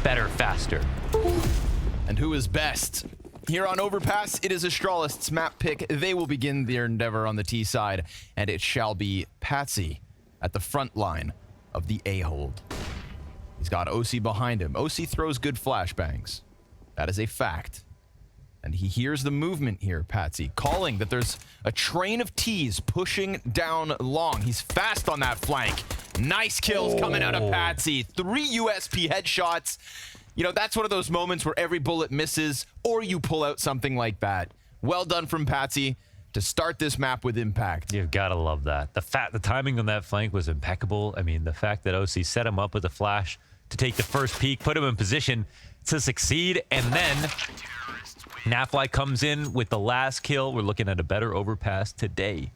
better, faster. And who is best? Here on Overpass, it is Astralis' map pick. They will begin their endeavor on the T side, and it shall be Patsy at the front line of the A-hold. He's got OC behind him. OC throws good flashbangs. That is a fact. And he hears the movement here, Patsy, calling that there's a train of T's pushing down long. He's fast on that flank. Nice kills coming out of Patsy. 3 USP headshots. You know, that's one of those moments where every bullet misses, or you pull out something like that. Well done from Patsy to start this map with impact. You've got to love that. The timing on that flank was impeccable. I mean, the fact that OC set him up with a flash to take the first peek, put him in position to succeed, and then NaVi comes in with the last kill. We're looking at a better Overpass today.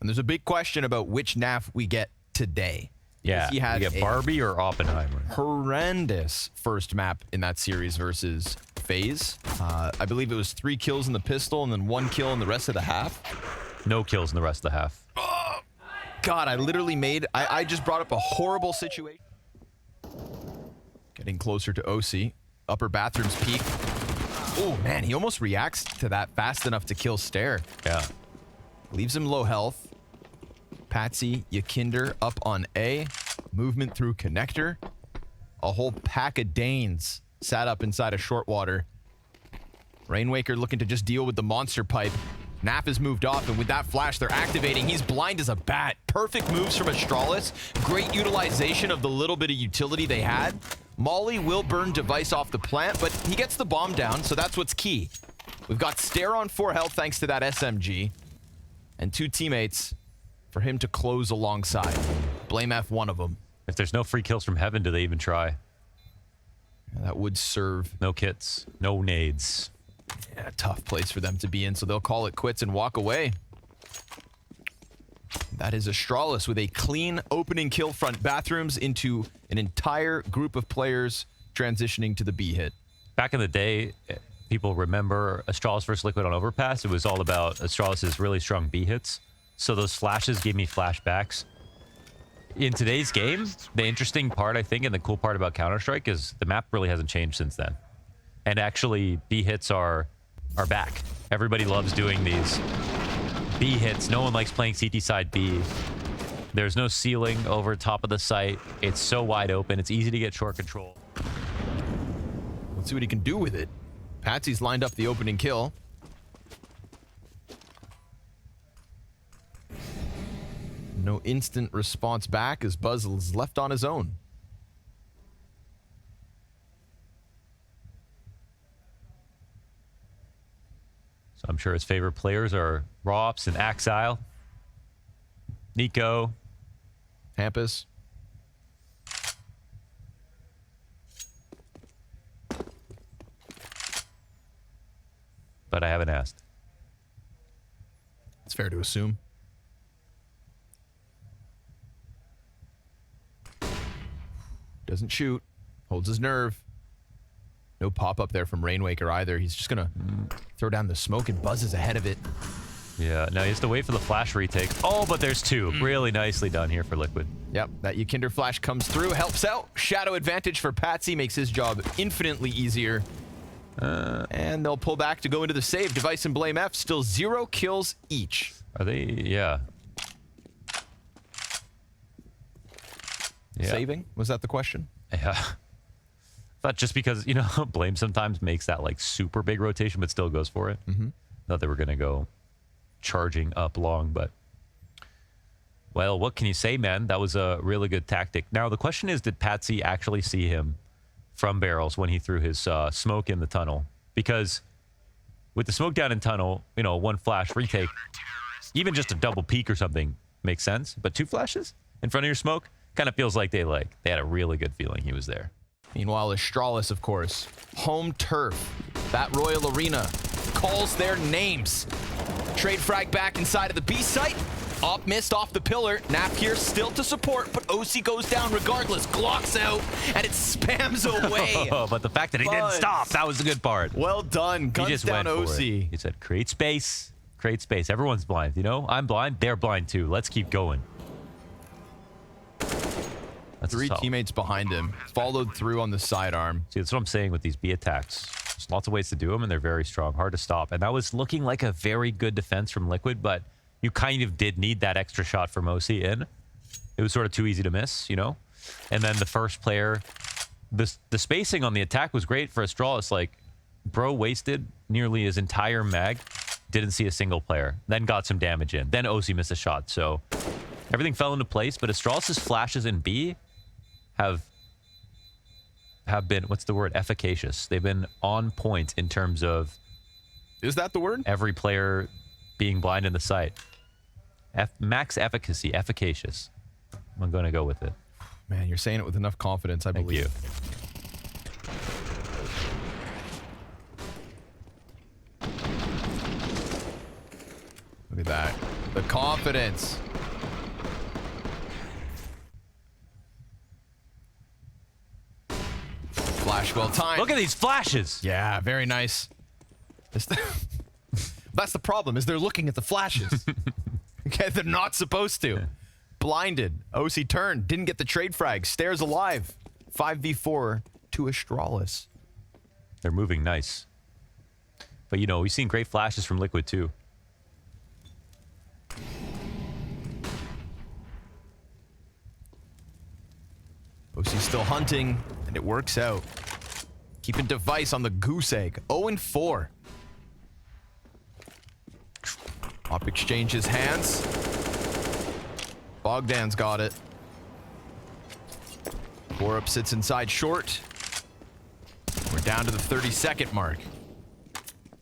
And there's a big question about which NaV we get today. Yeah, he had you get Barbie or Oppenheimer. Horrendous first map in that series versus FaZe. I believe it was 3 kills in the pistol and then 1 kill in the rest of the half. No kills in the rest of the half. Oh, God, I literally made... I just brought up a horrible situation. Getting closer to OC. Upper bathrooms peak. Oh, man, he almost reacts to that fast enough to kill Stare. Yeah. Leaves him low health. Patsy, Yakinder up on A. Movement through connector. A whole pack of Danes sat up inside of short water. Rainwaker looking to just deal with the monster pipe. Nap has moved off, and with that flash, they're activating. He's blind as a bat. Perfect moves from Astralis. Great utilization of the little bit of utility they had. Molly will burn device off the plant, but he gets the bomb down, so that's what's key. We've got Stare on 4 health thanks to that SMG. And 2 teammates for him to close alongside. Blame F one of them. If there's no free kills from heaven, do they even try? Yeah, that would serve. No kits, no nades. Yeah, tough place for them to be in, so they'll call it quits and walk away. That is Astralis with a clean opening kill front bathrooms into an entire group of players transitioning to the B hit. Back in the day, people remember Astralis versus Liquid on Overpass. It was all about Astralis' really strong B hits. So those flashes gave me flashbacks. In today's game, the interesting part, I think, and the cool part about Counter-Strike is the map really hasn't changed since then. And actually, B hits are back. Everybody loves doing these B hits. No one likes playing CT side B. There's no ceiling over top of the site. It's so wide open. It's easy to get short control. Let's see what he can do with it. Patsy's lined up the opening kill. No instant response back as Buzz is left on his own. So I'm sure his favorite players are Rops and Axile, Niko, Hampus. But I haven't asked. It's fair to assume. Doesn't shoot. Holds his nerve. No pop-up there from Rainwaker either. He's just going to throw down the smoke and buzzes ahead of it. Yeah, no, he has to wait for the flash retake. Oh, but there's 2. Really nicely done here for Liquid. Yep, that Yakinder flash comes through, helps out. Shadow advantage for Patsy, makes his job infinitely easier. And they'll pull back to go into the save. Device and Blame F, still 0 kills each. Are they? Yeah. Saving? Was that the question? Yeah. Thought just because, you know, Blame sometimes makes that like super big rotation, but still goes for it. Thought they were going to go charging up long, but well, what can you say, man? That was a really good tactic. Now, the question is, did Patsy actually see him from barrels when he threw his smoke in the tunnel? Because with the smoke down in tunnel, you know, 1 flash retake, even just a double peek or something makes sense. But 2 flashes in front of your smoke kind of feels like they had a really good feeling he was there. Meanwhile, Astralis, of course, home turf, that Royal Arena, calls their names. Trade frag back inside of the B-site. Op missed off the pillar. Nap here still to support, but OC goes down regardless. Glocks out, and it spams away. But the fact that he didn't stop, that was the good part. Well done. Guns he just down went OC. for it. He said, create space. Create space. Everyone's blind, you know? I'm blind. They're blind too. Let's keep going. That's Three teammates behind him. Followed through on the sidearm. See, that's what I'm saying with these B attacks. There's lots of ways to do them, and they're very strong. Hard to stop. And that was looking like a very good defense from Liquid, but you kind of did need that extra shot from OC in. It was sort of too easy to miss, you know? And then the first player, the spacing on the attack was great for Astralis. Like, bro wasted nearly his entire mag, didn't see a single player, then got some damage in. Then OC missed a shot, so everything fell into place. But Astralis' flashes in B have been, what's the word, efficacious. They've been on point in terms of... Is that the word? Every player being blind in the sight. Max efficacy, efficacious. I'm going to go with it. Man, you're saying it with enough confidence, I believe. Thank you. Look at that. The confidence. Flash well timed. Look at these flashes. Yeah, very nice. That's the problem, is they're looking at the flashes. Okay, they're not supposed to. Blinded. OC turned. Didn't get the trade frag. Stairs alive. 5v4 to Astralis. They're moving nice. But, you know, we've seen great flashes from Liquid, too. OC's still hunting, and it works out. Keeping device on the goose egg. 0-4. Op exchanges hands. Bogdan's got it. Borup sits inside short. We're down to the 30-second mark.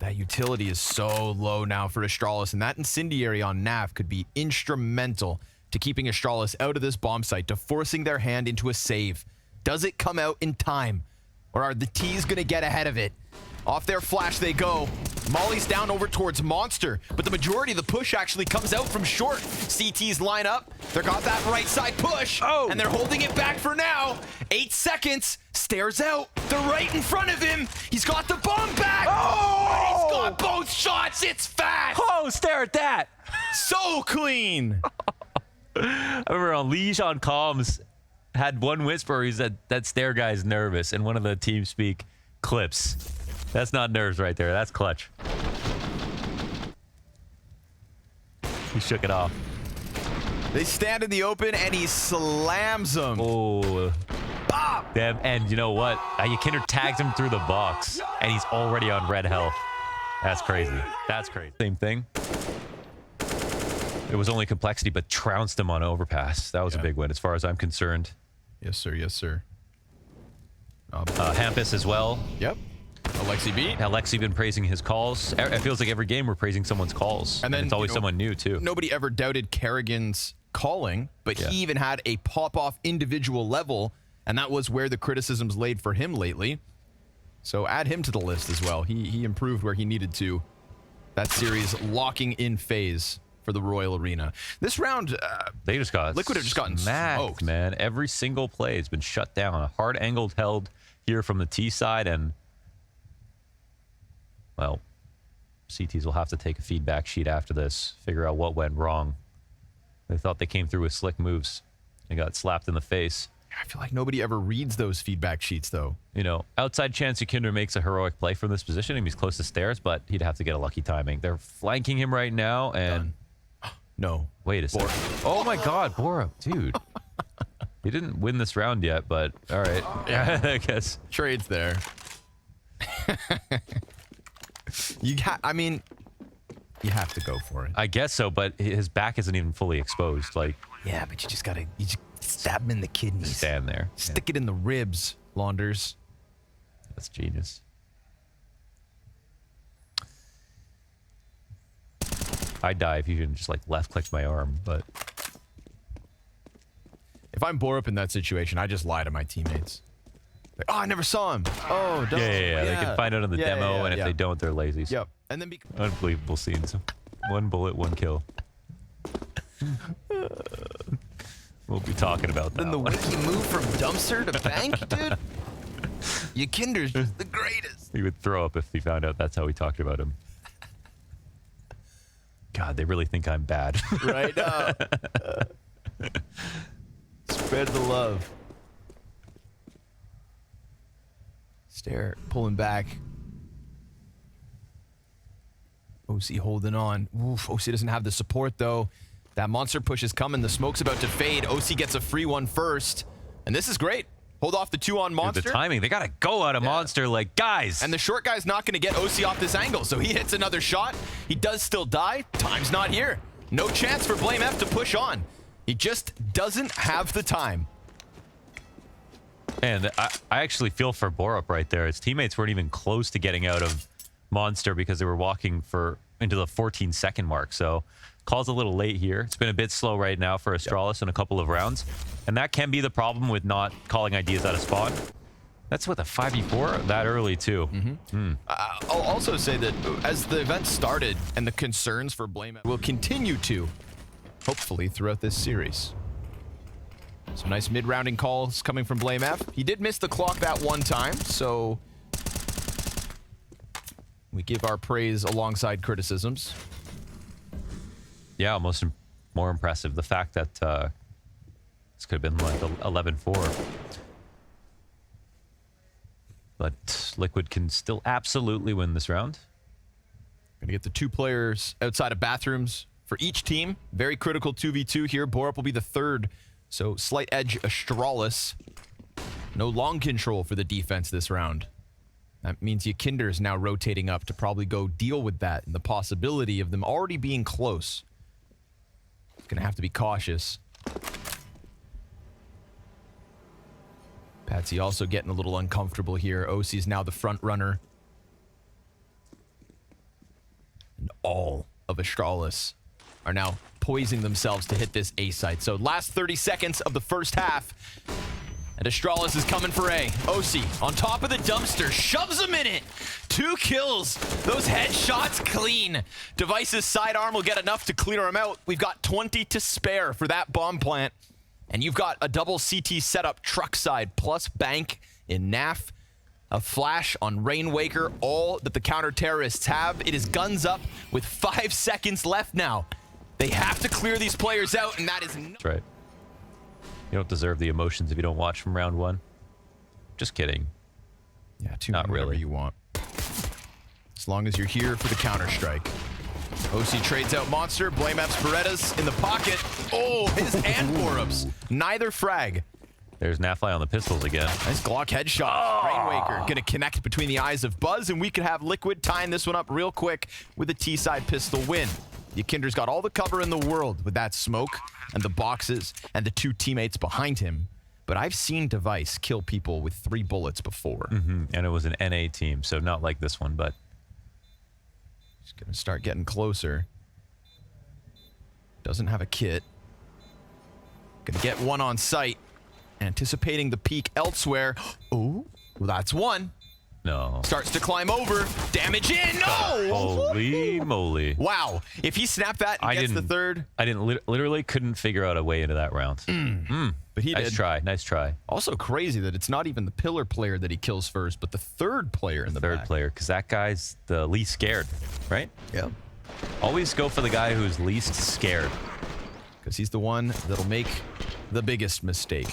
That utility is so low now for Astralis, and that incendiary on Nav could be instrumental to keeping Astralis out of this bomb site, to forcing their hand into a save. Does it come out in time? Or are the T's going to get ahead of it? Off their flash they go. Molly's down over towards Monster, but the majority of the push actually comes out from short. CTs line up. They've got that right side push, and they're holding it back for now. 8 seconds. Stares out. They're right in front of him. He's got the bomb back. Oh! He's got both shots. It's fast. Oh, stare at that. So clean. I remember on Liege on comms had one whisper where he said, that stare guy's nervous, in one of the TeamSpeak clips. That's not nerves right there. That's clutch. He shook it off. They stand in the open, and he slams them. Oh. Bop! Damn. And you know what? Nykytilan tags him through the box, and he's already on red health. That's crazy. That's crazy. Same thing. It was only complexity, but trounced him on Overpass. That was a big win as far as I'm concerned. Yes, sir. Yes, sir. Hampus as well. Yep. Alexi B. Alexi been praising his calls. It feels like every game we're praising someone's calls. And then it's always someone new, too. Nobody ever doubted Kerrigan's calling, but he even had a pop-off individual level, and that was where the criticisms laid for him lately. So add him to the list as well. He improved where he needed to. That series locking in FaZe for the Royal Arena. This round, they just got Liquid have just gotten smoked, man. Every single play has been shut down. A hard angled held here from the T side, and well, CTs will have to take a feedback sheet after this, figure out what went wrong. They thought they came through with slick moves. They got slapped in the face. I feel like nobody ever reads those feedback sheets, though. You know, outside chance Nykytilan makes a heroic play from this position. He's close to stairs, but he'd have to get a lucky timing. They're flanking him right now, and no. Wait a second. Oh my God, Borup, dude. He didn't win this round yet, but all right. Yeah, I guess. Trade's there. I mean, you have to go for it. I guess so, but his back isn't even fully exposed. Like, yeah, but you just gotta stab him in the kidneys. Stand there. Stick it in the ribs, Launders. That's genius. I'd die if you didn't just like left click my arm, but if I'm Borup in that situation, I just lie to my teammates. Like, oh, I never saw him. Oh, yeah. They can find out on the demo, and if they don't, they're lazy. Yep. And then unbelievable scenes. One bullet, one kill. We'll be talking about that. Then the way he moved from dumpster to bank, dude. Nykytilan's just the greatest. He would throw up if he found out that's how we talked about him. God, they really think I'm bad. Right? Spread the love. Stare, pulling back. OC holding on. Oof, OC doesn't have the support, though. That monster push is coming. The smoke's about to fade. OC gets a free one first. And this is great. Hold off the 2 on monster. Dude, the timing, they got to go out of monster, like, guys. And the short guy's not going to get OC off this angle, so he hits another shot. He does still die. Time's not here. No chance for Blame F to push on. He just doesn't have the time. And I actually feel for Borup right there. His teammates weren't even close to getting out of monster because they were walking into the 14-second mark. So call's a little late here. It's been a bit slow right now for Astralis in a couple of rounds. And that can be the problem with not calling ideas out of spawn. That's with a 5v4 that early, too. I'll also say that as the event started and the concerns for Blame F will continue to, hopefully, throughout this series. Some nice mid-rounding calls coming from Blame F. He did miss the clock that one time, so we give our praise alongside criticisms. Yeah, almost more impressive. The fact that this could have been like 11-4. But Liquid can still absolutely win this round. Gonna get the 2 players outside of bathrooms for each team. Very critical 2v2 here. Borup will be the 3rd. So slight edge Astralis. No long control for the defense this round. That means Ykindir is now rotating up to probably go deal with that and the possibility of them already being close. Gonna have to be cautious. Patsy also getting a little uncomfortable here. OC's now the front runner. And all of Astralis are now poising themselves to hit this A site. So last 30 seconds of the first half. And Astralis is coming for A. OC on top of the dumpster, shoves him in it. 2 kills. Those headshots clean. Device's sidearm will get enough to clear him out. We've got 20 to spare for that bomb plant. And you've got a double CT setup truck side plus bank in NAF. A flash on Rainwaker, all that the counter-terrorists have. It is guns up with 5 seconds left now. They have to clear these players out, and that is... That's right. You don't deserve the emotions if you don't watch from round 1. Just kidding. Yeah, not really. You want. As long as you're here for the counter-strike. OC trades out Monster. Blame F's Berettas in the pocket. Oh, his and Borup's. Neither frag. There's NaFi on the pistols again. Nice Glock headshot. Oh. Rainwaker gonna connect between the eyes of Buzz, and we could have Liquid tying this one up real quick with a T-side pistol win. Ykindir's got all the cover in the world with that smoke and the boxes and the 2 teammates behind him. But I've seen Device kill people with 3 bullets before. And it was an NA team, so not like this one, but... He's gonna start getting closer. Doesn't have a kit. Gonna get one on sight. Anticipating the peak elsewhere. Oh, well, that's one. No. Starts to climb over. Damage in. No! Holy moly. Wow. If he snapped that and gets the 3rd. I literally couldn't figure out a way into that round. But he Nice did. try. Nice try. Also crazy that it's not even the pillar player that he kills first, but the 3rd player in the Third back. player, because that guy's the least scared, right? Yeah. Always go for the guy who's least scared. Because he's the one that'll make the biggest mistake.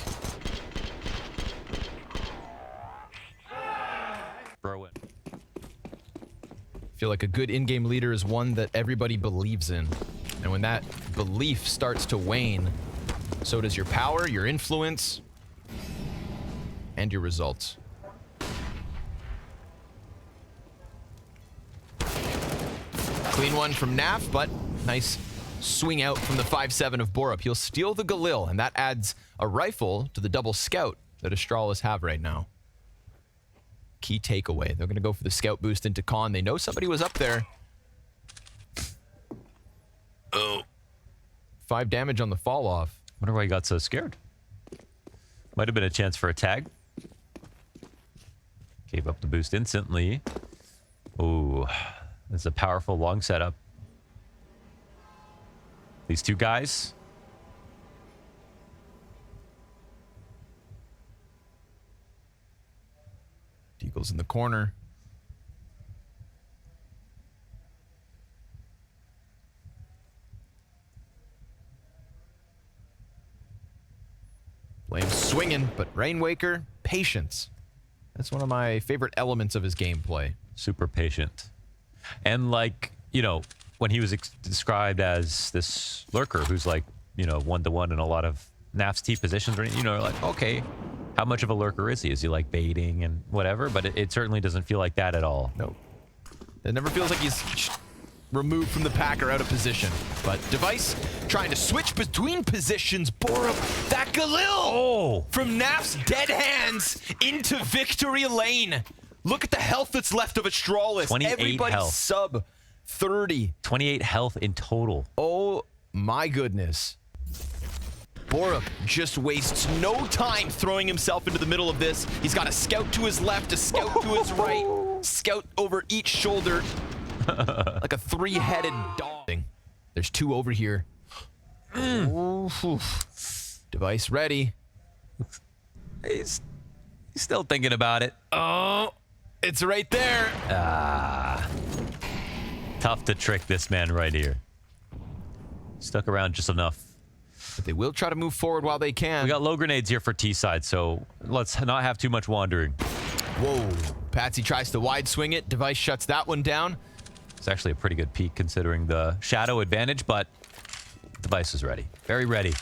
Throw it. I feel like a good in-game leader is one that everybody believes in. And when that belief starts to wane, so does your power, your influence, and your results. Clean one from NAF, but nice swing out from the 5-7 of Borup. He'll steal the Galil, and that adds a rifle to the double scout that Astralis have right now. Key takeaway. They're going to go for the scout boost into Con. They know somebody was up there. Oh. 5 damage on the fall off. Wonder why he got so scared. Might have been a chance for a tag. Gave up the boost instantly. Ooh, that's a powerful long setup. These 2 guys. Deagle's in the corner. Blame swinging, but Rainwaker, patience. That's one of my favorite elements of his gameplay. Super patient. And like, you know, when he was described as this lurker who's like, you know, 1-to-1 in a lot of NAF's T positions, or, you know, like, okay, how much of a lurker is he? Is he like baiting and whatever? But it certainly doesn't feel like that at all. Nope. It never feels like he's removed from the pack or out of position. But Device trying to switch between positions. Borup, that Galil from NAF's dead hands into victory lane. Look at the health that's left of Astralis. 28 Everybody's health. sub 30. 28 health in total. Oh my goodness. Borup just wastes no time throwing himself into the middle of this. He's got a scout to his left, a scout to his right, scout over each shoulder. Like a three-headed dog. There's two over here. Device ready. He's still thinking about it. Oh, it's right there. Tough to trick this man right here. Stuck around just enough. But they will try to move forward while they can. We got low grenades here for T side, so let's not have too much wandering. Whoa. Patsy tries to wide swing it. Device shuts that one down. It's actually a pretty good peek considering the shadow advantage, but Device is ready. Very ready.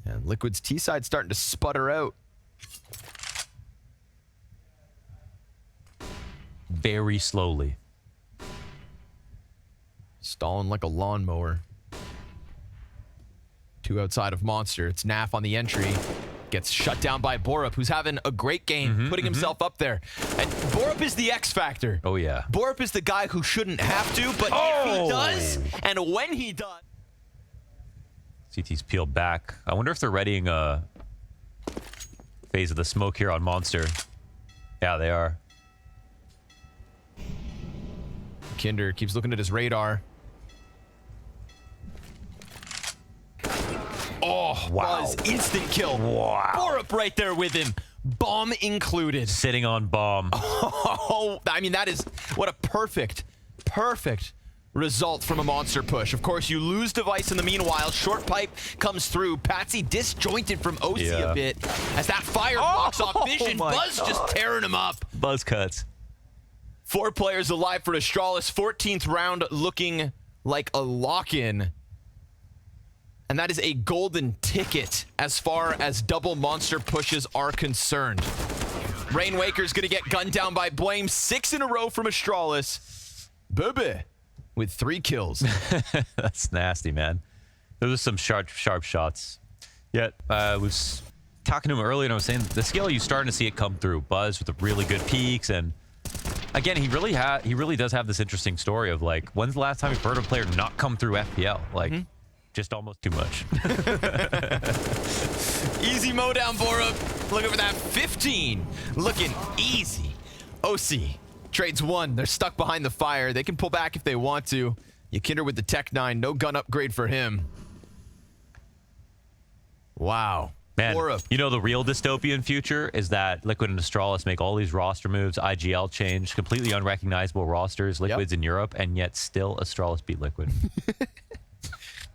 And Liquid's T side starting to sputter out. Very slowly. Stalling like a lawnmower. Two outside of Monster. It's NAF on the entry. Gets shut down by Borup, who's having a great game, putting himself up there. And Borup is the X factor. Oh, yeah. Borup is the guy who shouldn't have to, but if he does, and when he does. CT's peeled back. I wonder if they're readying a phase of the smoke here on Monster. Yeah, they are. Kinder keeps looking at his radar. Oh, wow. Buzz, instant kill. Wow. Borup right there with him. Bomb included. Sitting on bomb. Oh, I mean, that is what a perfect result from a Monster push. Of course, you lose Device in the meanwhile. Short pipe comes through. Patsy disjointed from OC a bit as that fire blocks off vision. Buzz just tearing him up. Buzz cuts. 4 players alive for Astralis. 14th round looking like a lock-in. And that is a golden ticket as far as double Monster pushes are concerned. Rainwaker's gonna get gunned down by Blame. 6 in a row from Astralis. Bebe with 3 kills. That's nasty, man. Those are some sharp shots. Yet, I was talking to him earlier and I was saying the skill, you're starting to see it come through. Buzz with the really good peaks, and again, he really does have this interesting story of like, when's the last time you've heard a player not come through FPL? Like, just almost too much. Easy mow down, Borup. Looking for that 15. Looking easy. OC trades 1. They're stuck behind the fire. They can pull back if they want to. Yakinder with the Tech 9. No gun upgrade for him. Wow. Man, Borup. you know the real dystopian future is that Liquid and Astralis make all these roster moves, IGL change, completely unrecognizable rosters, Liquid's in Europe, and yet still Astralis beat Liquid.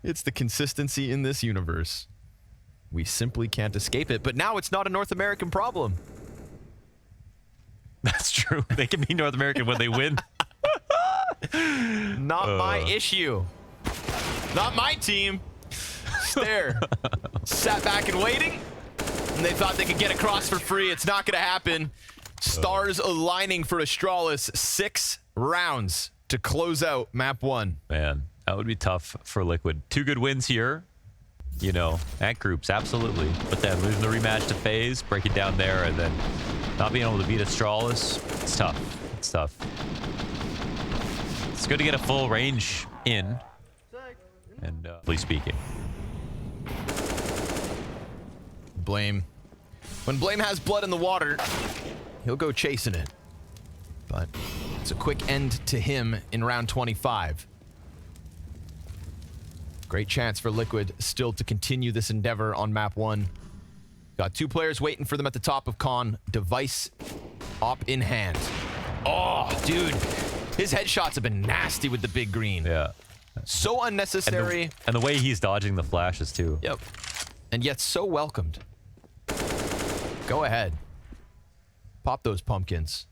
It's the consistency in this universe. We simply can't escape it, but now it's not a North American problem. That's true. They can be North American when they win. Not my issue. Not my team. Stare. Sat back and waiting, and they thought they could get across for free. It's not going to happen. Stars aligning for Astralis. 6 rounds to close out map 1. Man, that would be tough for Liquid. 2 good wins here, you know, at groups, absolutely. But then losing the rematch to FaZe, break it down there, and then not being able to beat Astralis, it's tough. It's tough. It's good to get a full range in, and speaking. Blame. When Blame has blood in the water, he'll go chasing it. But it's a quick end to him in round 25. Great chance for Liquid still to continue this endeavor on map 1. Got 2 players waiting for them at the top of Con. Device op in hand. Oh, dude. His headshots have been nasty with the big green. Yeah. So unnecessary. And the way he's dodging the flashes, too. Yep. And yet so welcomed. Go ahead. Pop those pumpkins.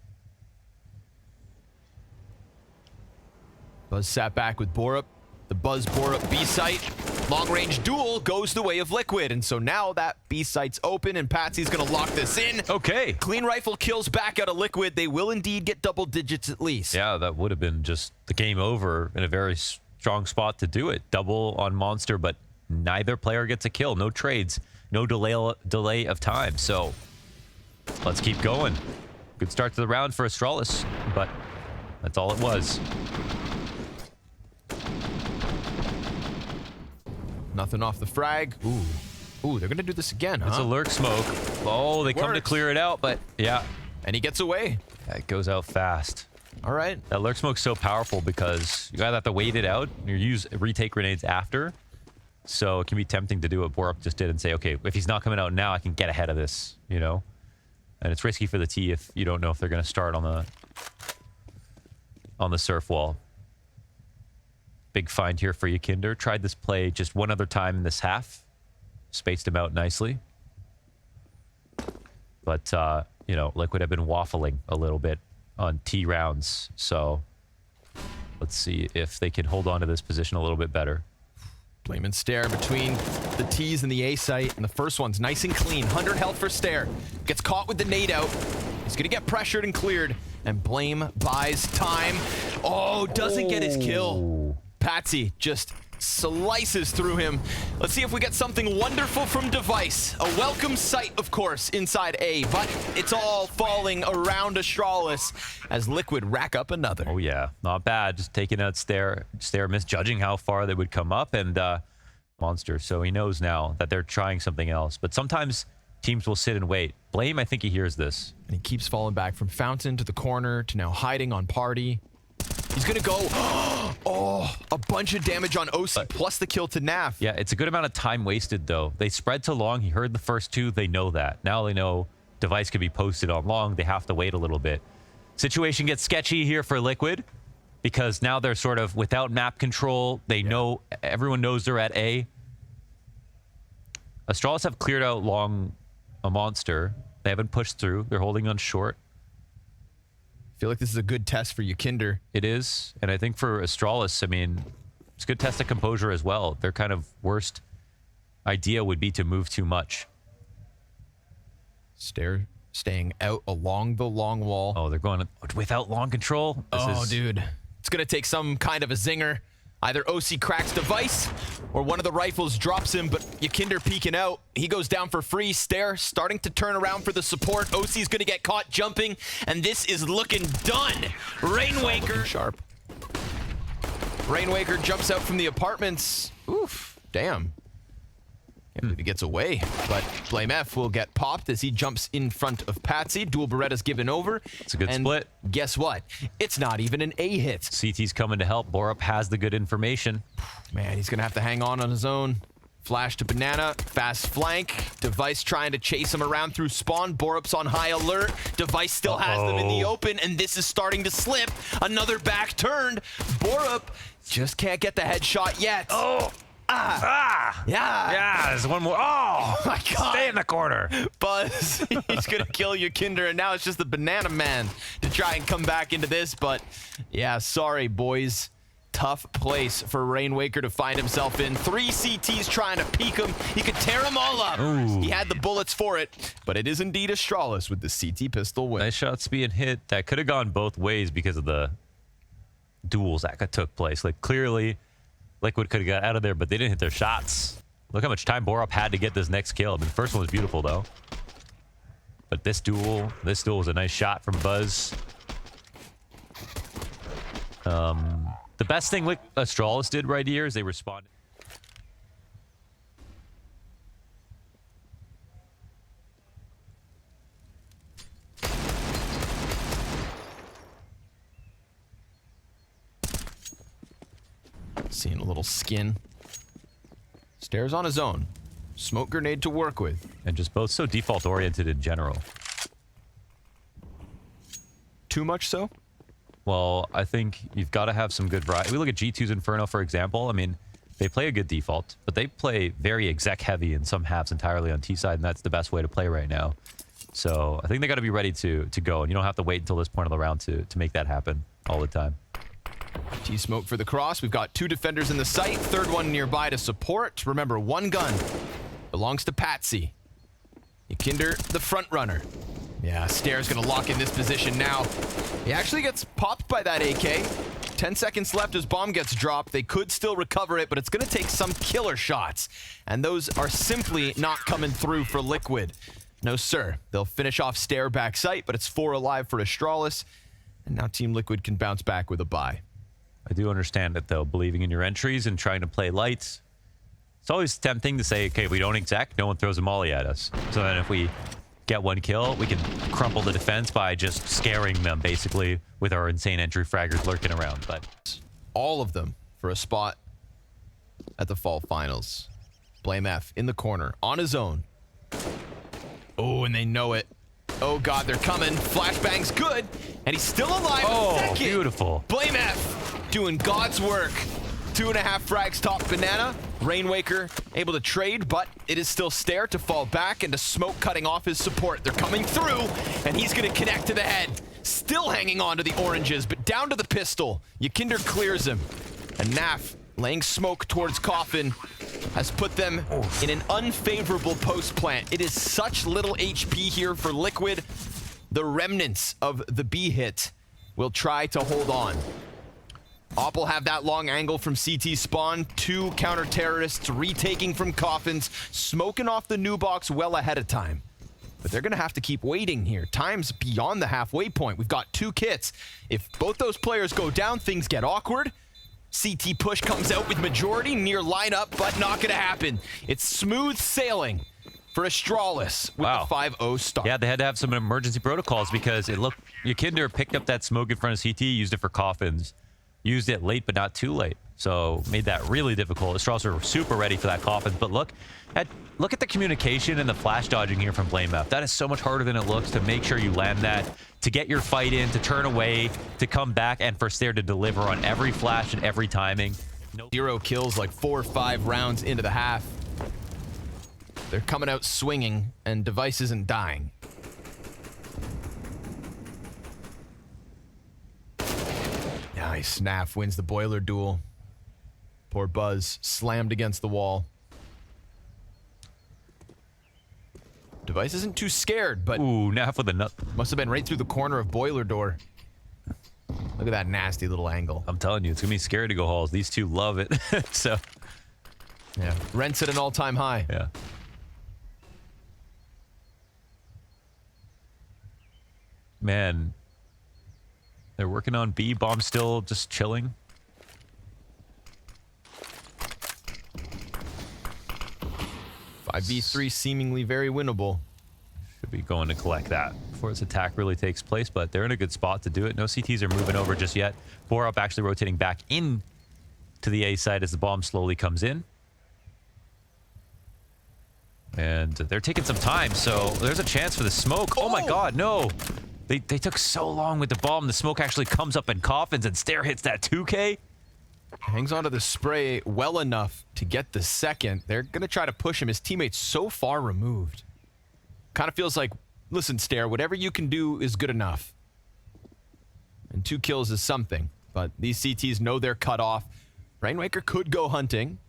Buzz sat back with Borup. The Buzz Borup B-site. Long-range duel goes the way of Liquid. And so now that B-site's open and Patsy's going to lock this in. Okay. Clean rifle kills back out of Liquid. They will indeed get double digits at least. Yeah, that would have been just the game over in a very strong spot to do it. Double on Monster, but neither player gets a kill. No trades. No delay of time. So let's keep going. Good start to the round for Astralis, but that's all it was. Nothing off the frag. Ooh, they're going to do this again, huh? It's a lurk smoke. Oh, they come to clear it out, but yeah. And he gets away. Yeah, it goes out fast. All right. That lurk smoke's so powerful because you either have to wait it out or use retake grenades after. So it can be tempting to do what Borup just did and say, okay, if he's not coming out now, I can get ahead of this, you know? And it's risky for the T if you don't know if they're going to start on the surf wall. Big find here for Ykinder. Tried this play just one other time in this half. Spaced him out nicely. But, you know, Liquid have been waffling a little bit on T rounds. So let's see if they can hold on to this position a little bit better. Blame and Stare between the T's and the A site. And the first one's nice and clean. 100 health for Stare. Gets caught with the nade out. He's going to get pressured and cleared. And Blame buys time. Oh, doesn't get his kill. Patsy just slices through him. Let's see if we get something wonderful from Device. A welcome sight, of course, inside A, but it's all falling around Astralis as Liquid rack up another. Oh, yeah. Not bad. Just taking out Stare misjudging how far they would come up, and Monster. So he knows now that they're trying something else. But sometimes teams will sit and wait. Blame, I think he hears this. And he keeps falling back from Fountain to the corner to now hiding on Party. He's going to go, oh, a bunch of damage on OC plus the kill to NaV. Yeah, it's a good amount of time wasted, though. They spread to long. He heard the first two. They know that. Now they know Device could be posted on long. They have to wait a little bit. Situation gets sketchy here for Liquid because now they're sort of without map control. They know, everyone knows they're at A. Astralis have cleared out long a Monster. They haven't pushed through. They're holding on short. I feel like this is a good test for Ykinder. It is. And I think for Astralis, I mean, it's a good test of composure as well. Their kind of worst idea would be to move too much. Stare staying out along the long wall. Oh, they're going without long control? Dude. It's going to take some kind of a zinger. Either OC cracks Device or one of the rifles drops him, but Ykinder peeking out. He goes down for free. Stare starting to turn around for the support. OC's going to get caught jumping, and this is looking done. Rainwaker. Sharp. Rainwaker jumps out from the apartments. Oof, damn. Can't believe he gets away, but Blame F will get popped as he jumps in front of Patsy. Dual Beretta's given over. It's a good split. Guess what? It's not even an A hit. CT's coming to help. Borup has the good information. Man, he's going to have to hang on his own. Flash to Banana. Fast flank. Device trying to chase him around through spawn. Borup's on high alert. Device still has them in the open, and this is starting to slip. Another back turned. Borup just can't get the headshot yet. Yeah, there's one more. Oh my God. Stay in the corner. Buzz, he's gonna kill Ykinder, and now it's just the Banana Man to try and come back into this, but yeah, sorry boys. Tough place for Rainwaker to find himself in. 3 CTs trying to peek him. He could tear them all up. Ooh. He had the bullets for it, but it is indeed Astralis with the CT pistol win. Nice shots being hit. That could have gone both ways because of the duels that took place. Like, clearly Liquid could have got out of there, but they didn't hit their shots. Look how much time Borup had to get this next kill. I mean, the first one was beautiful, though. But this duel was a nice shot from Buzz. The best thing Astralis did right here is they responded. Seeing a little skin. Stares on his own. Smoke grenade to work with. And just both so default oriented in general. Too much so? Well, I think you've got to have some good variety. We look at G2's Inferno, for example. I mean, they play a good default, but they play very exec heavy in some halves entirely on T side, and that's the best way to play right now. So I think they got to be ready to go, and you don't have to wait until this point of the round to make that happen all the time. T-smoke for the cross. We've got 2 defenders in the site. Third one nearby to support. Remember, 1 gun belongs to Patsy. Nykytilan, the front runner. Yeah, Stare's gonna lock in this position now. He actually gets popped by that AK. 10 seconds left as bomb gets dropped. They could still recover it, but it's gonna take some killer shots. And those are simply not coming through for Liquid. No, sir. They'll finish off Stare back site, but it's 4 alive for Astralis. And now Team Liquid can bounce back with a bye. I do understand it, though, believing in your entries and trying to play light. It's always tempting to say, okay, if we don't exec, no one throws a molly at us. So then if we get 1 kill, we can crumple the defense by just scaring them, basically, with our insane entry fraggers lurking around. But all of them for a spot at the fall finals. Blame F in the corner, on his own. Oh, and they know it. Oh, God, they're coming. Flashbang's good, and he's still alive. oh, Second. beautiful. Blame F doing God's work. 2.5 frags top banana. Rainwaker able to trade, but it is still Stare to fall back and to smoke cutting off his support. They're coming through, and he's going to connect to the head. Still hanging on to the oranges, but down to the pistol. Nykytilan clears him. And Naf, laying smoke towards Coffin, has put them in an unfavorable post plant. It is such little HP here for Liquid. The remnants of the B hit will try to hold on. Op will have that long angle from CT spawn. 2 counter-terrorists retaking from coffins, smoking off the new box well ahead of time. But they're going to have to keep waiting here. Time's beyond the halfway point. We've got 2 kits. If both those players go down, things get awkward. CT push comes out with majority near lineup, but not going to happen. It's smooth sailing for Astralis with Wow. the 5-0 start. Yeah, they had to have some emergency protocols because it looked... Nykytilan picked up that smoke in front of CT, used it for coffins. Used it late, but not too late. So made that really difficult. Astralis are super ready for that coffin. But look at the communication and the flash dodging here from Blame F. That is so much harder than it looks to make sure you land that, to get your fight in, to turn away, to come back, and for Stare to deliver on every flash and every timing. 0 kills, like 4 or 5 rounds into the half. They're coming out swinging, and Device isn't dying. Nice. Naf wins the boiler duel. Poor Buzz slammed against the wall. Device isn't too scared, but Ooh, Naf with a nut. must have been right through the corner of boiler door. Look at that nasty little angle. I'm telling you, it's going to be scary to go halls. These 2 love it. So, Yeah. Rent's at an all-time high. yeah. Man. They're working on B. Bomb still just chilling. Five v3 seemingly very winnable. Should be going to collect that before this attack really takes place, but they're in a good spot to do it. No CTs are moving over just yet. Borup actually rotating back in to the A side as the bomb slowly comes in. And they're taking some time, so there's a chance for the smoke. Oh my God, no. They took so long with the bomb. The smoke actually comes up in coffins and Stare hits that 2K. Hangs onto the spray well enough to get the second. They're going to try to push him. His teammate's so far removed. Kind of feels like, listen, Stare, whatever you can do is good enough. And 2 kills is something. But these CTs know they're cut off. Rainwaker could go hunting.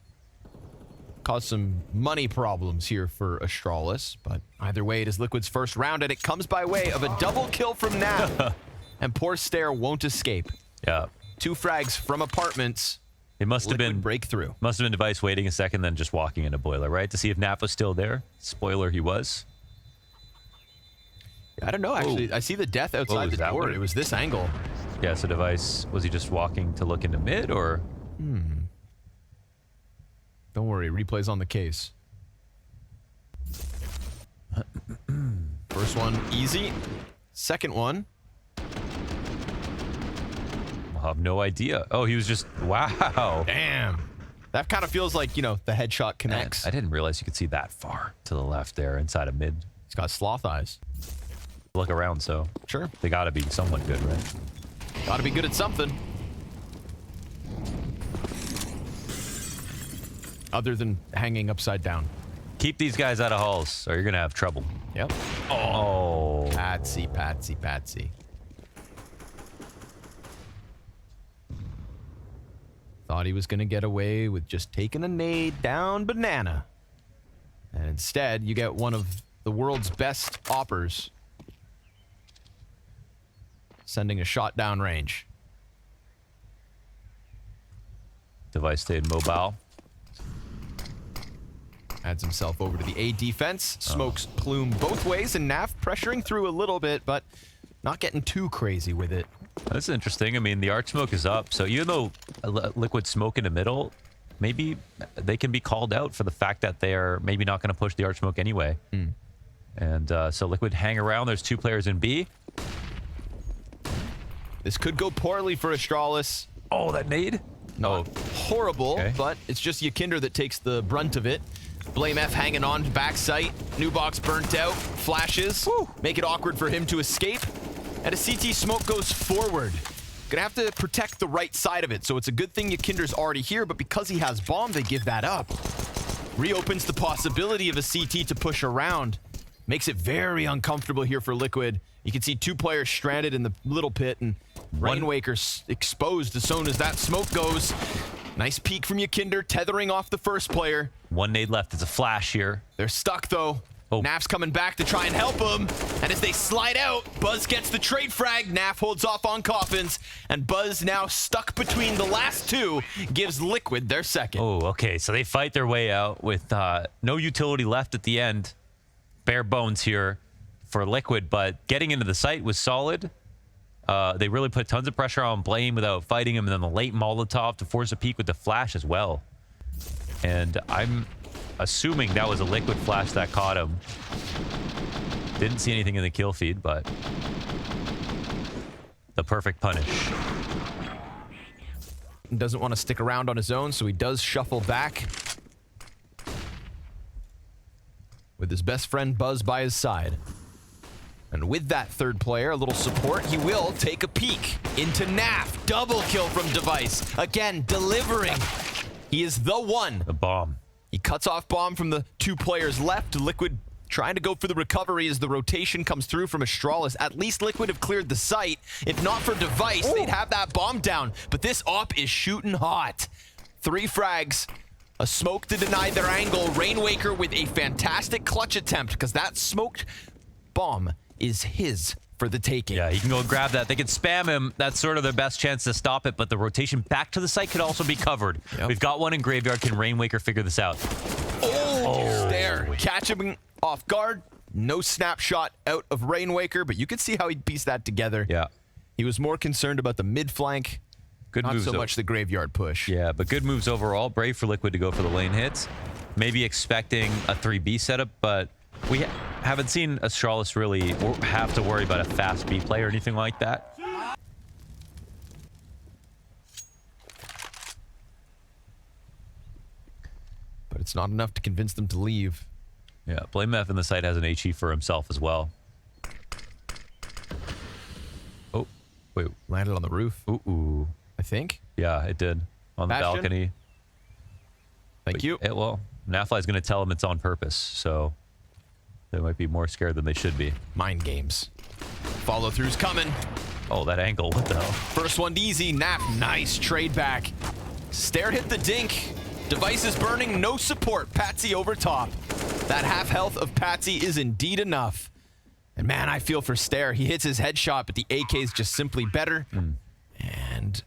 Cause some money problems here for Astralis. But either way, it is Liquid's first round, and it comes by way of a double kill from Nav. And poor Stare won't escape. Yeah. 2 frags from apartments. It must have been breakthrough. Must have been Device waiting a second, then just walking into boiler, right? To see if Nap was still there. Spoiler, he was. I don't know, actually. I see the death outside the door. It was this angle. Yeah, so Device, was he just walking to look into mid, or? Don't worry, replay's on the case. First one, easy. Second one. I'll have no idea. Oh, he was just, wow. Damn. That kind of feels like, you know, the headshot connects. Man, I didn't realize you could see that far to the left there inside of mid. He's got sloth eyes. Look around, so. Sure. They gotta be somewhat good, right? Gotta be good at something. Other than hanging upside down. keep these guys out of halls, or you're gonna have trouble. Yep. Oh. Patsy. Thought he was gonna get away with just taking a nade down banana. And instead, you get one of the world's best oppers sending a shot down range. Device stayed mobile. Adds himself over to the A defense. Smokes plume both ways, and NaV pressuring through a little bit, but not getting too crazy with it. That's interesting. I mean, the arch smoke is up, so even though Liquid smoke in the middle, maybe they can be called out for the fact that they are maybe not going to push the arch smoke anyway. And so Liquid hang around. There's 2 players in B. This could go poorly for Astralis. Oh, that nade? Not horrible, Okay. but it's just Ykinder that takes the brunt of it. Blame F hanging on to backside. New box burnt out. Flashes. Make it awkward for him to escape. And a CT smoke goes forward. Gonna have to protect the right side of it, so it's a good thing Ykinder's already here, but because he has bomb, they give that up. Reopens the possibility of a CT to push around. Makes it very uncomfortable here for Liquid. You can see 2 players stranded in the little pit, and Rainwaker exposed as soon as that smoke goes. Nice peek from Ykinder, tethering off the first player. 1 nade left. It's a flash here. They're stuck, though. Oh. NaV's coming back to try and help him. And as they slide out, Buzz gets the trade frag. NaV holds off on Coffins. And Buzz, now stuck between the last 2, gives Liquid their second. Oh, okay. So they fight their way out with no utility left at the end. Bare bones here for Liquid, but getting into the site was solid. They really put tons of pressure on Blame without fighting him, and then the late Molotov to force a peek with the flash as well. And I'm assuming that was a Liquid flash that caught him. Didn't see anything in the kill feed, but the perfect punish. Doesn't want to stick around on his own, so he does shuffle back with his best friend Buzz by his side. And with that third player, a little support, he will take a peek into NaV. Double kill from Device. Again, delivering. He is the one. The bomb. He cuts off bomb from the 2 players left. Liquid trying to go for the recovery as the rotation comes through from Astralis. At least Liquid have cleared the site. If not for Device, they'd have that bomb down. But this op is shooting hot. 3 frags. A smoke to deny their angle. Rainwaker with a fantastic clutch attempt, because that smoked bomb is his for the taking. Yeah, he can go and grab that. They can spam him. That's sort of their best chance to stop it, but the rotation back to the site could also be covered. Yep. We've got one in Graveyard. Can Rainwaker figure this out? There. Catch him off guard. No snapshot out of Rainwaker, but you could see how he pieced that together. Yeah. He was more concerned about the mid flank, Good not moves. so much the graveyard push. Yeah, but good moves overall. Brave for Liquid to go for the lane hits. Maybe expecting a 3B setup, but we haven't seen Astralis really have to worry about a fast B play or anything like that. But it's not enough to convince them to leave. Yeah, Blame F in the site has an HE for himself as well. Oh, wait. Landed on the roof, Ooh. I think. Yeah, it did. On the Bastion. balcony. Thank you. Well, Nafly's going to tell him it's on purpose, so they might be more scared than they should be. Mind games. Follow through's coming. Oh, that angle. What the hell? First one easy. NaV, nice trade back. Stair hit the dink. Device is burning, no support. Patsy over top. That half health of Patsy is indeed enough. And man, I feel for Stair. He hits his headshot, but the AK is just simply better. And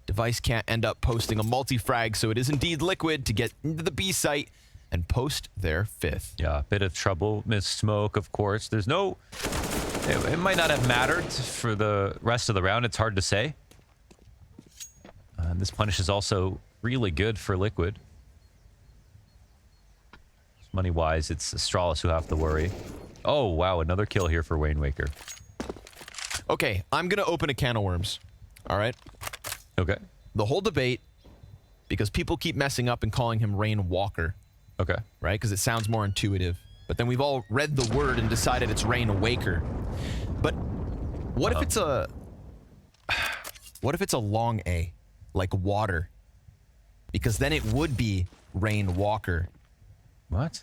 Device can't end up posting a multi-frag, so it is indeed Liquid to get into the B site and post their 5th. Yeah, bit of trouble. Missed smoke, of course. There's no... It might not have mattered for the rest of the round. It's hard to say. This punish is also really good for Liquid. Money-wise, it's Astralis who have to worry. Oh, wow, another kill here for Rainwaker. Okay, I'm going to open a can of worms. All right? Okay. The whole debate, because people keep messing up and calling him Rain Walker, Okay. right? Because it sounds more intuitive. But then we've all read the word and decided it's Rain Waker. But what if it's a... What if it's a long A? Like water? Because then it would be Rain Walker. What?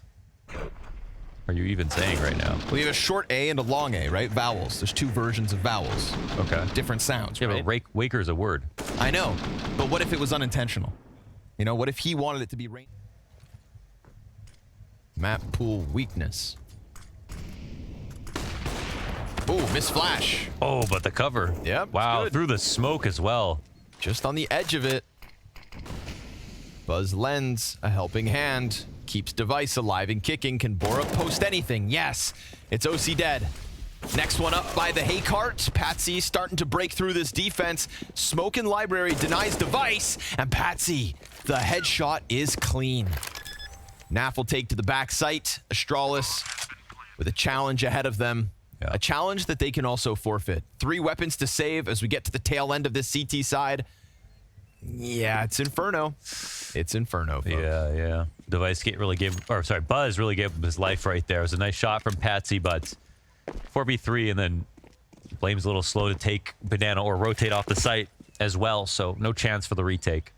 are you even saying right now? Well, you have a short A and a long A, right? Vowels. There's two versions of vowels. Okay. Different sounds, Yeah, right? but Waker is a word. I know, but what if it was unintentional? You know, what if he wanted it to be rain? Map pool weakness. Oh, miss flash. Oh, but the cover. Yep. Wow, Good. through the smoke as well. Just on the edge of it. Buzz lends a helping hand. Keeps device alive and kicking. Can Bora post anything? Yes. It's OC dead. Next one up by the hay cart. Patsy starting to break through this defense. Smoke in library denies device. And Patsy, the headshot is clean. NaV will take to the back site. Astralis with a challenge ahead of them. Yeah. A challenge that they can also forfeit. 3 weapons to save as we get to the tail end of this CT side. Yeah, it's Inferno. It's Inferno, folks. Yeah. Device Buzz really gave him his life right there. It was a nice shot from Patsy, but 4v3, and then Blame's a little slow to take banana or rotate off the site as well, so no chance for the retake.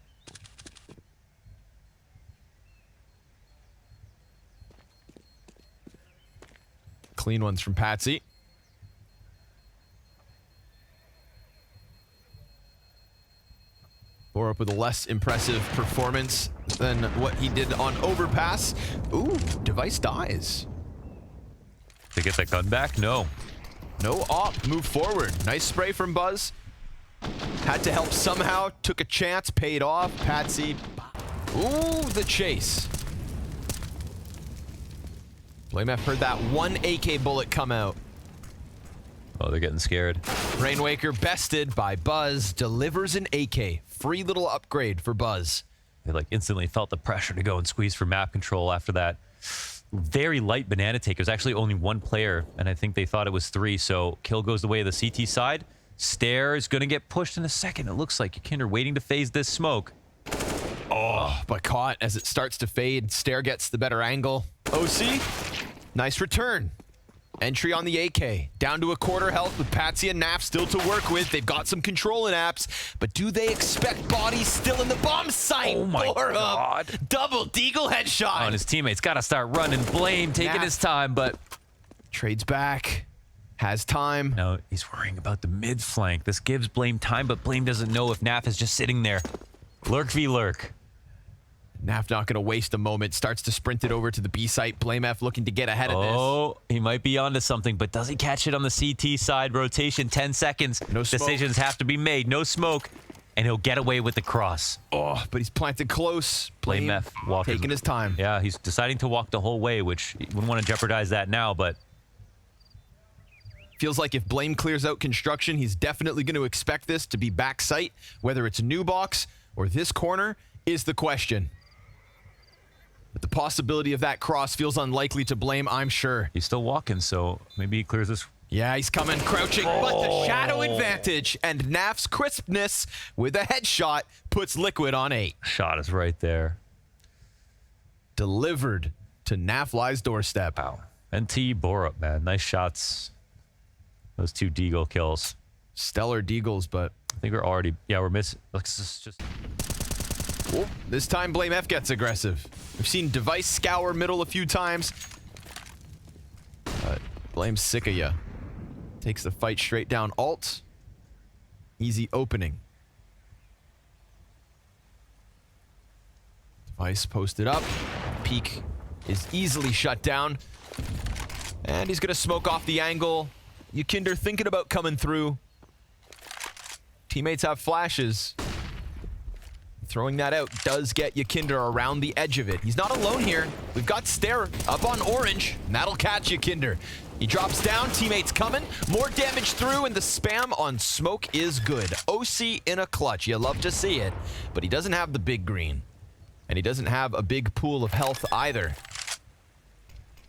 Clean ones from Patsy. Or up with a less impressive performance than what he did on Overpass. Ooh, device dies. To get that gun back? No. No op, move forward. Nice spray from Buzz. Had to help somehow, took a chance, paid off. Patsy. Ooh, the chase. BlameF heard that one AK bullet come out. Oh, they're getting scared. Rainwaker bested by Buzz, delivers an AK. Free little upgrade for Buzz. They like instantly felt the pressure to go and squeeze for map control after that very light banana take. It was actually only 1 player, and I think they thought it was 3, so kill goes the way of the CT side. Stare is going to get pushed in a second. It looks like Kinder waiting to phase this smoke. Oh, but caught as it starts to fade. Stare gets the better angle. OC, nice return. Entry on the AK. Down to a quarter health with Patsy and NaV still to work with. They've got some control in apps, but do they expect bodies still in the bomb site? Oh my God. Double deagle headshot. Oh, and his teammates got to start running. Blame taking NaV his time, but trades back. Has time. no, he's worrying about the mid flank. This gives Blame time, but Blame doesn't know if NaV is just sitting there. Lurk v lurk. NaV not going to waste a moment. Starts to sprint it over to the B site. BlameF looking to get ahead of this. Oh, he might be onto something, but does he catch it on the CT side? Rotation, 10 seconds. No smoke. Decisions have to be made. No smoke, and he'll get away with the cross. Oh, but he's planted close. BlameF walking. taking his time. Yeah, he's deciding to walk the whole way, which he wouldn't want to jeopardize that now, but Feels like if Blame clears out construction, he's definitely going to expect this to be back site. Whether it's a new box or this corner is the question. But the possibility of that cross feels unlikely to Blame, I'm sure. he's still walking, so maybe he clears this. Yeah, he's coming, crouching, but the shadow advantage and NaV's crispness with a headshot puts Liquid on 8. Shot is right there. Delivered to NaVli's doorstep. Wow. NT Borup, man. Nice shots. Those 2 Deagle kills. Stellar Deagles, but I think we're already, we're missing. Let's just oh, this time BlameF gets aggressive. We've seen Device scour middle a few times. But Blame's sick of ya. Takes the fight straight down alt. Easy opening. Device posted up. Peak is easily shut down. And he's going to smoke off the angle. Kinder thinking about coming through. Teammates have flashes. Throwing that out does get Kinder around the edge of it. He's not alone here. We've got Stare up on orange, and that'll catch Kinder. He drops down, teammates coming. More damage through, and the spam on smoke is good. OC in a clutch. You love to see it, but he doesn't have the big green. And he doesn't have a big pool of health either.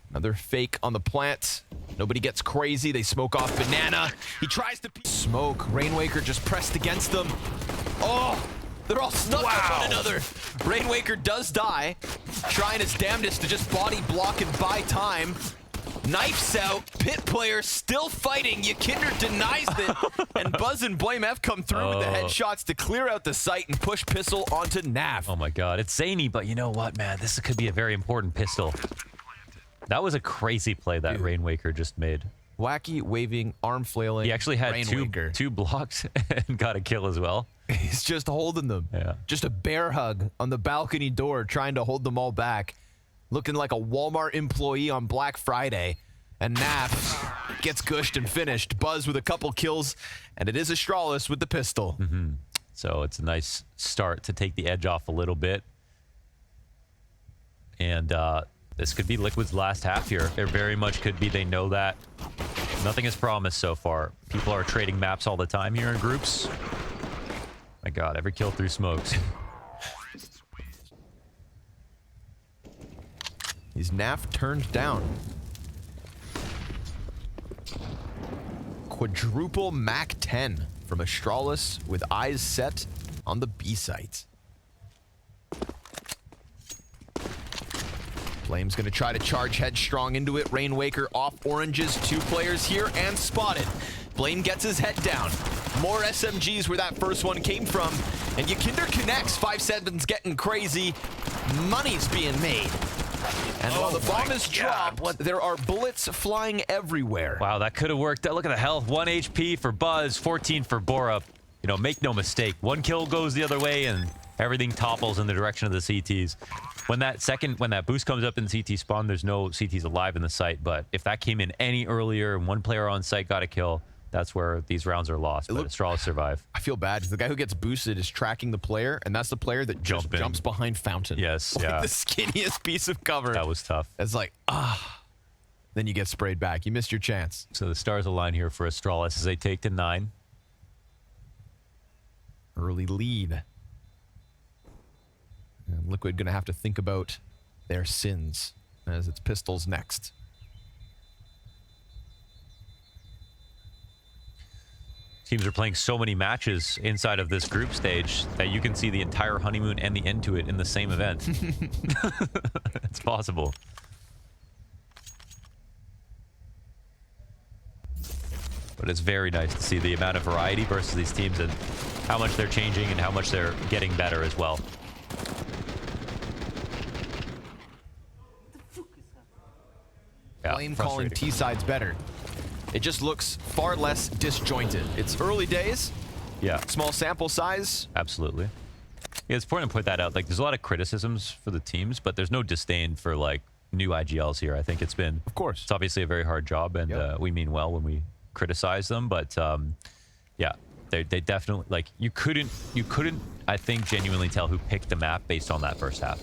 Another fake on the plant. Nobody gets crazy. They smoke off banana. He tries to smoke. Rainwaker just pressed against them. Oh! They're all snuck up on another. Rainwaker does die. Trying his damnedest to just body block and buy time. Knifes out. Pit player still fighting. Kinder denies it. And Buzz and BlameF come through with the headshots to clear out the site and push pistol onto NaV. oh my God. It's zany, but you know what, man? This could be a very important pistol. That was a crazy play that Rainwaker just made. Wacky, waving, arm flailing. He actually had Rainwaker. two blocks and got a kill as well. He's just holding them. Yeah. Just a bear hug on the balcony door, trying to hold them all back. Looking like a Walmart employee on Black Friday. And Naf gets gushed and finished. Buzz with a couple kills, and it is Astralis with the pistol. So it's a nice start to take the edge off a little bit. And this could be Liquid's last half here. It very much could be. They know that. Nothing is promised so far. People are trading maps all the time here in groups. My God, every kill through smokes. He's Naf turned down. Quadruple Mac 10 from Astralis with eyes set on the B-site. Flame's gonna try to charge headstrong into it. Rainwaker off oranges. 2 players here and spotted. Blame gets his head down. More SMGs where that first one came from. And Yakinder connects. 5-7's getting crazy. Money's being made. And while the bomb is dropped, there are bullets flying everywhere. Wow, that could have worked. Look at the health. 1 HP for Buzz, 14 for Borup. You know, make no mistake. 1 kill goes the other way and everything topples in the direction of the CTs. When that boost comes up in CT spawn, there's no CTs alive in the site. But if that came in any earlier and 1 player on site got a kill, that's where these rounds are lost. But Astralis survive. I feel bad. The guy who gets boosted is tracking the player, and that's the player that just jumps behind Fountain. Yes, like yeah. the skinniest piece of cover. That was tough. It's like, then you get sprayed back. You missed your chance. So the stars align here for Astralis as they take to 9. Early lead. And Liquid gonna have to think about their sins as it's pistols next. Teams are playing so many matches inside of this group stage that you can see the entire honeymoon and the end to it in the same event. It's possible. But it's very nice to see the amount of variety versus these teams and how much they're changing and how much they're getting better as well. Yeah, Flame calling T-sides better. It just looks far less disjointed. It's early days. Yeah. Small sample size. Absolutely. Yeah, it's important to point that out. Like, there's a lot of criticisms for the teams, but there's no disdain for, like, new IGLs here. I think it's been... Of course. It's obviously a very hard job, and we mean well when we criticize them, but, yeah, they definitely... Like, you couldn't, I think, genuinely tell who picked the map based on that first half.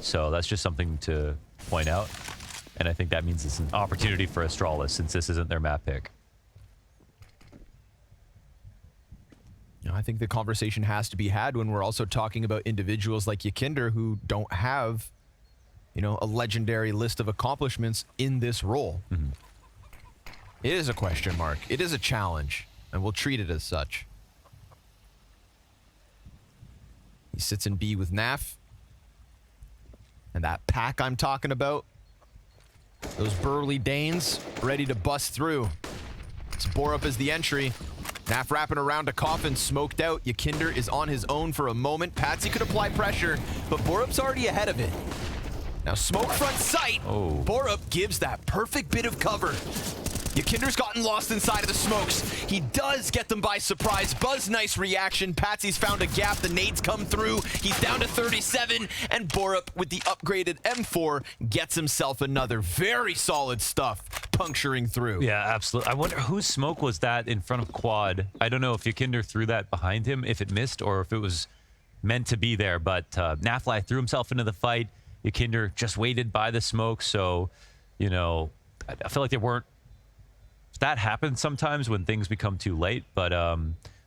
So that's just something to point out. And I think that means it's an opportunity for Astralis since this isn't their map pick. You know, I think the conversation has to be had when we're also talking about individuals like Yakinder who don't have, you know, a legendary list of accomplishments in this role. It is a question mark. It is a challenge, and we'll treat it as such. He sits in B with Naf. And that pack I'm talking about, those burly Danes ready to bust through. It's Borup as the entry. Naf wrapping around a coffin, smoked out. Yakinder is on his own for a moment. Patsy could apply pressure, but Borup's already ahead of it. Now smoke front sight. Borup gives that perfect bit of cover. Yakinder's gotten lost inside of the smokes. He does get them by surprise. Buzz, nice reaction. Patsy's found a gap. The nades come through. He's down to 37. And Borup, with the upgraded M4, gets himself another. Very solid stuff, puncturing through. Yeah, absolutely. I wonder whose smoke was that in front of Quad. I don't know if Yakinder threw that behind him, if it missed, or if it was meant to be there. But Nafly threw himself into the fight. Yakinder just waited by the smoke. So, you know, I feel like they weren't... That happens sometimes when things become too late, but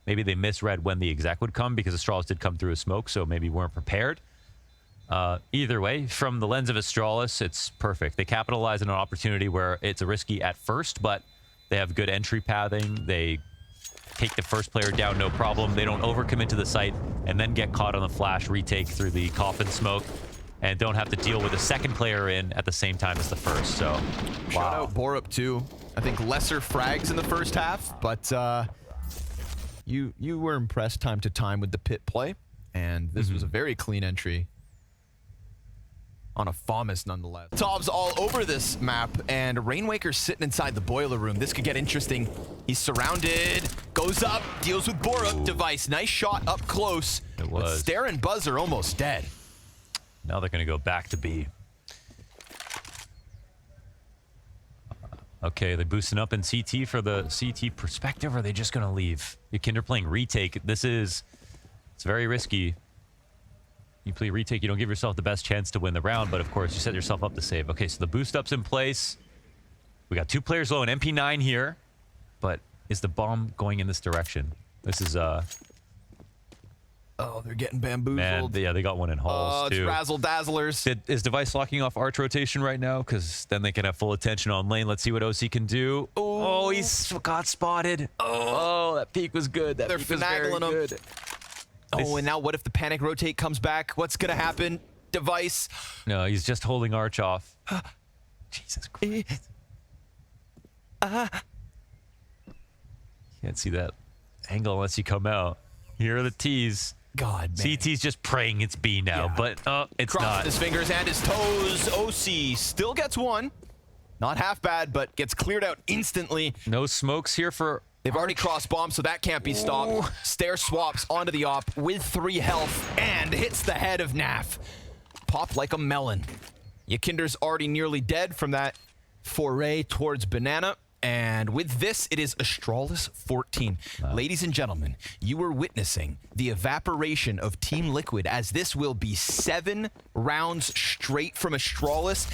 maybe they misread when the exec would come because Astralis did come through a smoke, so maybe weren't prepared. Either way, from the lens of Astralis, it's perfect. They capitalize on an opportunity where it's a risky at first, but they have good entry pathing. They take the first player down, no problem. They don't overcommit to the site and then get caught on the flash retake through the coffin smoke and don't have to deal with the second player in at the same time as the first. So, Shout out Borup too. I think lesser frags in the first half, but you were impressed time to time with the pit play, and this was a very clean entry. on a FAMAS nonetheless. Tob's all over this map, and Rainwaker's sitting inside the boiler room. This could get interesting. He's surrounded, goes up, deals with Borup. Device, nice shot up close. It was. But Stare and Buzz are almost dead. Now they're going to go back to B. Okay, they're boosting up in CT for the CT perspective, or are they just going to leave? Ykinder playing retake. It's very risky. You play retake, you don't give yourself the best chance to win the round, but of course you set yourself up to save. Okay, so the boost up's in place. We got 2 players low, an MP9 here, but is the bomb going in this direction? This is Oh, they're getting bamboozled. man, yeah, they got one in halls too. It's razzle dazzlers. Is Device locking off arch rotation right now? Because then they can have full attention on lane. Let's see what OC can do. Oh, he's got spotted. Oh, that peek was good. That They're peek was very finagling him. good. Oh, and now what if the panic rotate comes back? What's gonna happen? Device. No, he's just holding arch off. Jesus Christ. Can't see that angle unless you come out. Here are the T's. God, man. CT's just praying it's B now, Yeah. but it's Crosses not. his fingers and his toes. OC still gets one. Not half bad, but gets cleared out instantly. No smokes here for... They've already crossed bombs, so that can't be stopped. Ooh. Stare swaps onto the op with 3 health and hits the head of NaV. Popped like a melon. Ykinder's already nearly dead from that foray towards Banana. And with this, it is Astralis 14. Wow. Ladies and gentlemen, you are witnessing the evaporation of Team Liquid, as this will be 7 rounds straight from Astralis.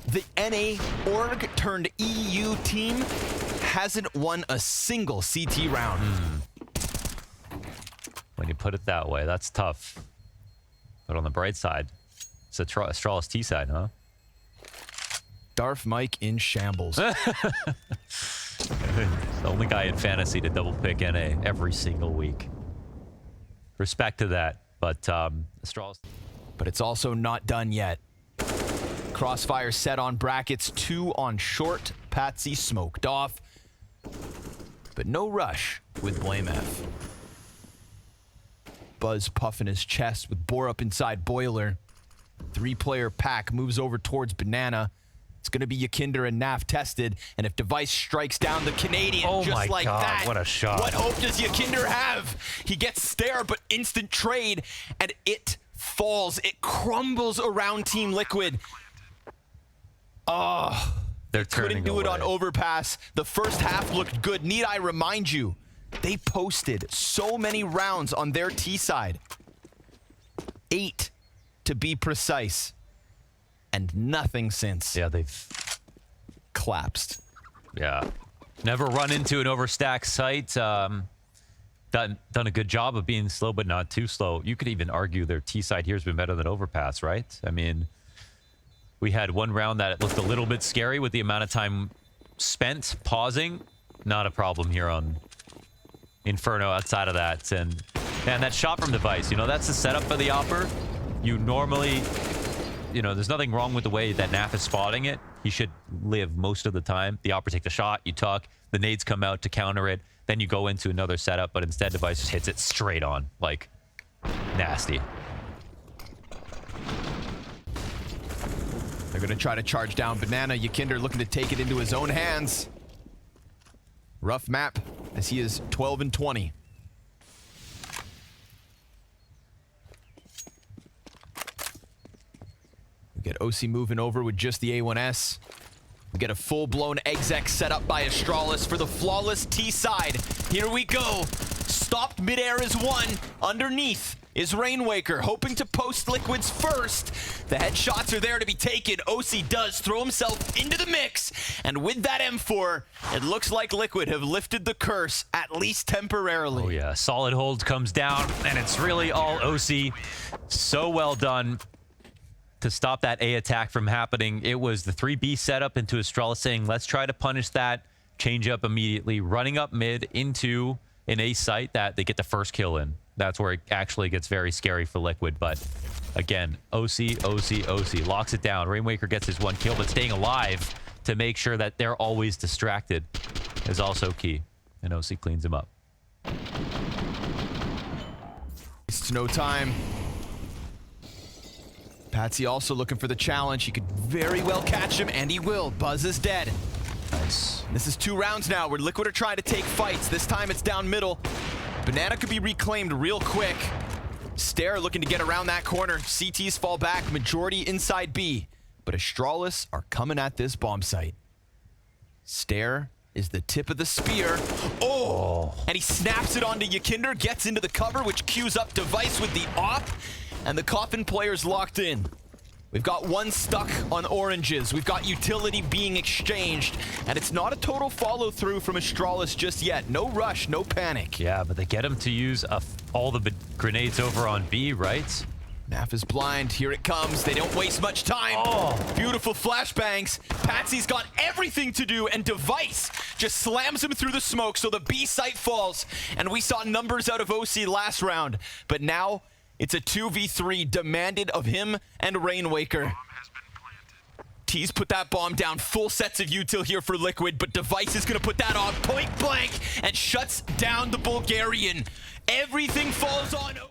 The NA org turned EU team hasn't won a single CT round. When you put it that way, that's tough. But on the bright side, it's Astralis T side, huh? Darth Mike in shambles. The only guy in fantasy to double pick NA every single week. Respect to that, but Astralis. But it's also not done yet. Crossfire set on brackets, 2 on short. Patsy smoked off. But no rush with Blame F. Buzz puffing his chest with Borup inside Boiler. 3-player pack moves over towards Banana. It's going to be Ykinder and NaV tested, and if Device strikes down the Canadian just like that, what a shot. What hope does Ykinder have? He gets Stare, but instant trade, and it falls. It crumbles around Team Liquid. Oh, They're couldn't turning do it away. on Overpass. The first half looked good. Need I remind you, they posted so many rounds on their T side. 8 to be precise. And nothing since. Yeah, they've Collapsed. Yeah. Never run into an overstacked site. Done a good job of being slow, but not too slow. You could even argue their T side here has been better than Overpass, right? I mean, we had one round that it looked a little bit scary with the amount of time spent pausing. Not a problem here on Inferno outside of that. And man, that shot from Device, you know, that's the setup for the Opper. You normally... You know, there's nothing wrong with the way that NaV is spotting it. He should live most of the time. The Opera take the shot, you tuck, the nades come out to counter it, then you go into another setup, but instead Device just hits it straight on. Like, nasty. They're going to try to charge down Banana. Ykinder looking to take it into his own hands. Rough map as he is 12 and 20. Get OC moving over with just the A1S. We get a full-blown exec set up by Astralis for the flawless T side. Here we go. Stopped midair is 1. Underneath is Rainwaker, hoping to post Liquids first. The headshots are there to be taken. OC does throw himself into the mix. And with that M4, it looks like Liquid have lifted the curse, at least temporarily. Oh yeah, solid hold comes down, and it's really all OC. So well done to stop that A attack from happening. It was the 3B setup into Astralis saying, let's try to punish that, change up immediately, running up mid into an A site that they get the first kill in. That's where it actually gets very scary for Liquid. But again, OC locks it down. Rainwaker gets his 1 kill, but staying alive to make sure that they're always distracted is also key. And OC cleans him up. It's no time. Patsy also looking for the challenge. He could very well catch him, and he will. Buzz is dead. Nice. This is 2 rounds now where Liquid are trying to take fights. This time it's down middle. Banana could be reclaimed real quick. Stare looking to get around that corner. CTs fall back, majority inside B. But Astralis are coming at this bomb site. Stare is the tip of the spear. Oh! And he snaps it onto Yakinder, gets into the cover, which queues up Device with the op. And the Coffin player's locked in. We've got one stuck on oranges. We've got utility being exchanged. And it's not a total follow-through from Astralis just yet. No rush, no panic. Yeah, but they get him to use all the grenades over on B, right? Naf is blind. Here it comes. They don't waste much time. Oh. Beautiful flashbangs. Patsy's got everything to do, and Device just slams him through the smoke, so the B site falls. And we saw numbers out of OC last round, but now it's a 2v3 demanded of him and Rainwaker. T's put that bomb down. Full sets of util here for Liquid, but Device is going to put that on point blank and shuts down the Bulgarian. Everything falls on...